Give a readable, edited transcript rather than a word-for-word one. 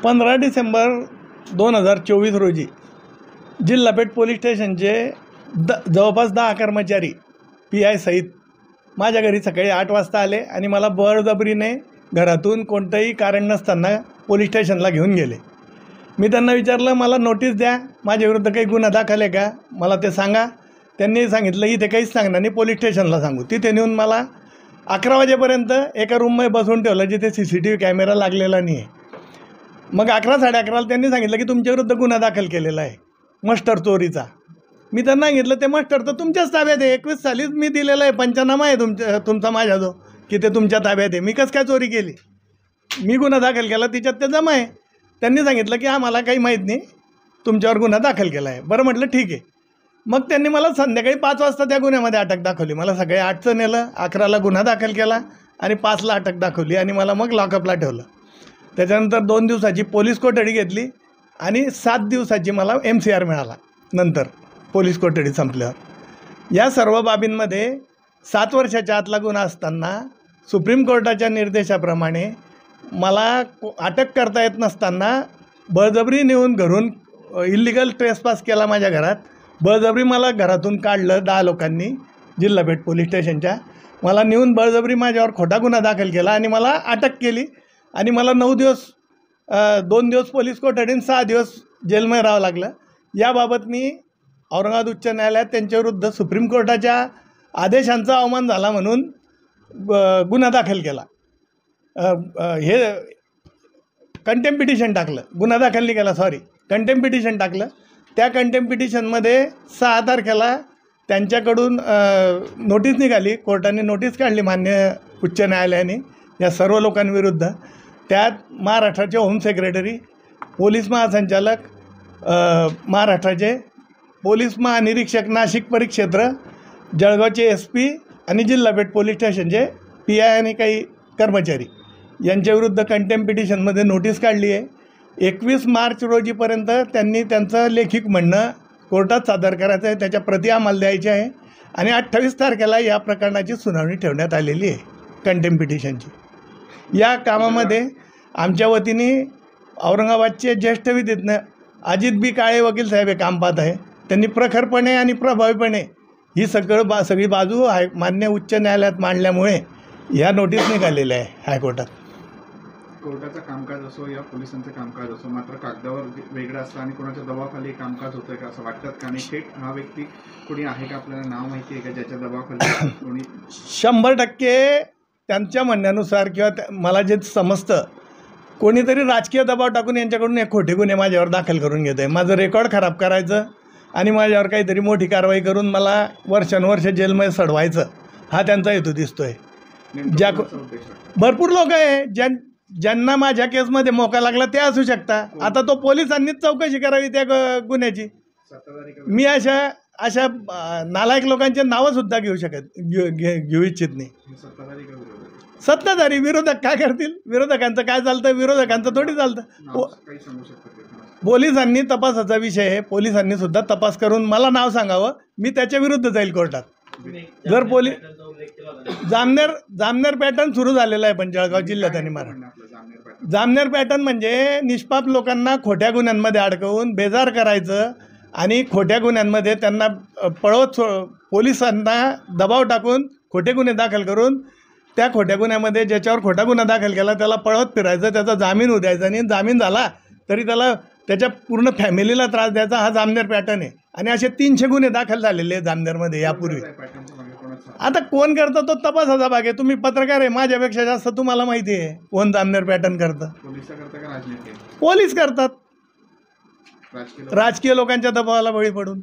15 डिसेंबर 2024 रोजी जिल्हापेठ पोलीस स्टेशनचे जवळपास 10 कर्मचारी PI सहित माझ्या घरी सकाळी 8 वाजता आले आणि मला बळजबरीने घरातून कोणतंही कारण नसताना पोलीस स्टेशनला घेऊन गेले। मी त्यांना विचारलं, मला नोटीस द्या, माझ्याविरुद्ध काही गुन्हा दाखल आहे का, मला ते सांगा। त्यांनी सांगितलं इथे काहीच सांगणार नाही, पोलीस स्टेशनला सांगू। तिथे नेऊन मला 11 वाजेपर्यंत एका रूममध्ये बसवून ठेवलं जिथे CCTV कॅमेरा लागलेला नाही आहे। मग 11-11:30ला त्यांनी सांगितलं की तुमच्याविरुद्ध गुन्हा दाखल केलेला आहे मस्टर चोरीचा। मी त्यांना सांगितलं ते मस्टर तर तुमच्याच ताब्यात आहे, 21 सालीच मी दिलेलं आहे, पंचनामा आहे तुमचा माझ्याजवळ की ते तुमच्या ताब्यात आहे, मी कसं काय चोरी केली, मी गुन्हा दाखल केला तिच्यात ते जमा आहे। त्यांनी सांगितलं की आम्हाला काही माहीत नाही, तुमच्यावर गुन्हा दाखल केला आहे। बरं म्हटलं ठीक आहे। मग त्यांनी मला संध्याकाळी 5 वाजता त्या गुन्ह्यामध्ये अटक दाखवली। मला सकाळी 8चं नेलं, 11ला गुन्हा दाखल केला आणि 5ला अटक दाखवली आणि मला मग लॉकअपला ठेवलं। त्याच्यानंतर 2 दिवसाची पोलीस कोठडी घेतली आणि 7 दिवसाची मला MCR मिळाला नंतर पोलीस कोठडी संपल्यावर। या सर्व बाबींमध्ये 7 वर्षाच्या आतला गुन्हा असताना सुप्रीम कोर्टाच्या निर्देशाप्रमाणे मला अटक करता येत नसताना बळजबरी नेऊन घरून इल्लिगल ट्रेसपास केला माझ्या घरात। बळजबरी मला घरातून काढलं 10 लोकांनी जिल्हापेठ पोलीस स्टेशनच्या। मला नेऊन बळजबरी माझ्यावर खोटा गुन्हा दाखल केला आणि मला अटक केली आणि मला 9 दिवस 2 दिवस पोलीस कोठडी आणि 6 दिवस जेलमध्ये राहावं लागलं। याबाबत मी औरंगाबाद उच्च न्यायालयात त्यांच्याविरुद्ध सुप्रीम कोर्टाच्या आदेशांचा अवमान झाला म्हणून गुन्हा दाखल केला। हे कंटेम्प्ट पिटिशन टाकलं, गुन्हा दाखल नाही केला, कंटेम्प्ट पिटिशन टाकलं। त्या कंटेम्प्ट पिटिशनमध्ये 6 तारखेला त्यांच्याकडून नोटीस निघाली, कोर्टाने नोटीस काढली मान्य उच्च न्यायालयाने या सर्व लोकांविरुद्ध। त्यात महाराष्ट्राचे होम सेक्रेटरी, पोलीस महासंचालक महाराष्ट्राचे, पोलीस महानिरीक्षक नाशिक परिक्षेत्र, जळगावचे SP आणि जिल्हापेठ पोलीस स्टेशनचे PI आणि काही कर्मचारी यांच्याविरुद्ध कंटेम्प्ट पिटिशनमध्ये नोटीस काढली आहे। 21 मार्च रोजीपर्यंत त्यांनी त्यांचं लेखिक म्हणणं कोर्टात सादर करायचं आहे, त्याच्या प्रती आम्हाला द्यायची आहे आणि 28 तारखेला या प्रकरणाची सुनावणी ठेवण्यात आलेली आहे कंटेम्प्ट पिटिशनची। या कामामध्ये आमच्या वतीने औरंगाबादचे ज्येष्ठ विधिज्ञ अजित B काळे वकील साहेब हे काम पाहत आहे। त्यांनी प्रखरपणे आणि प्रभावीपणे ही सगळी बाजू मान्य उच्च न्यायालयात मांडल्यामुळे या नोटीस निघालेल्या आहे हायकोर्टात। कोर्टाचं कामकाज असो या पोलिसांचं कामकाज असो मात्र कागदावर वेगळं असतं आणि कोणाच्या दबावाखाली कामकाज होतं का असं वाटतं का? आणि थेट हा व्यक्ती कोणी आहे का, आपल्याला नाव माहिती आहे का ज्याच्या दबावाखाली कोणी? 100% त्यांच्या म्हणण्यानुसार किंवा मला जे समजतं कोणीतरी राजकीय दबाव टाकून यांच्याकडून एक खोटे गुन्हे माझ्यावर दाखल करून घेत आहे, माझं रेकॉर्ड खराब करायचं आणि माझ्यावर काहीतरी मोठी कारवाई करून मला वर्षानुवर्ष जेलमध्ये सडवायचं, हा त्यांचा हेतू दिसतोय। भरपूर लोक आहे ज्यांना माझ्या केसमध्ये मोका लागला ते असू शकता। आता तो पोलिसांनीच चौकशी करावी त्या गुन्ह्याची। मी अशा नालायक लोकांचे नावं सुद्धा घेऊ इच्छित नाही। सत्ताधारी विरोधक काय करतील? विरोधकांचं काय चालतं? विरोधकांचं थोडी चालतं। पोलिसांनी तपासाचा विषय आहे, पोलिसांनी सुद्धा तपास करून मला नाव सांगावं, मी त्याच्या विरुद्ध जाईल कोर्टात। जर जामनेर पॅटर्न सुरू झालेला आहे पण जळगाव जिल्ह्यात आणि महाराष्ट्रात। जामनेर पॅटर्न म्हणजे निष्पाप लोकांना खोट्या गुन्ह्यांमध्ये अडकवून बेजार करायचं आणि खोट्या गुन्ह्यांमध्ये त्यांना पळवत पोलिसांना दबाव टाकून खोटे गुन्हे दाखल करून त्या खोट्या गुन्ह्यामध्ये ज्याच्यावर खोटा गुन्हा दाखल केला त्याला पळवत फिरायचं, त्याचा जामीन होऊ द्यायचा आणि जामीन झाला तरी त्याला त्याच्या पूर्ण फॅमिलीला त्रास द्यायचा, हा जामनेर पॅटर्न आहे। आणि असे 300 गुन्हे दाखल झालेले आहेत जामनेरमध्ये यापूर्वी। आता कोण करतं तो तपासाचा भाग आहे। तुम्ही पत्रकार आहे, माझ्यापेक्षा जास्त तुम्हाला माहिती आहे कोण जामनेर पॅटर्न करतं। पोलीस करतात राजकीय लोकांच्या दबावाला बळी पडून।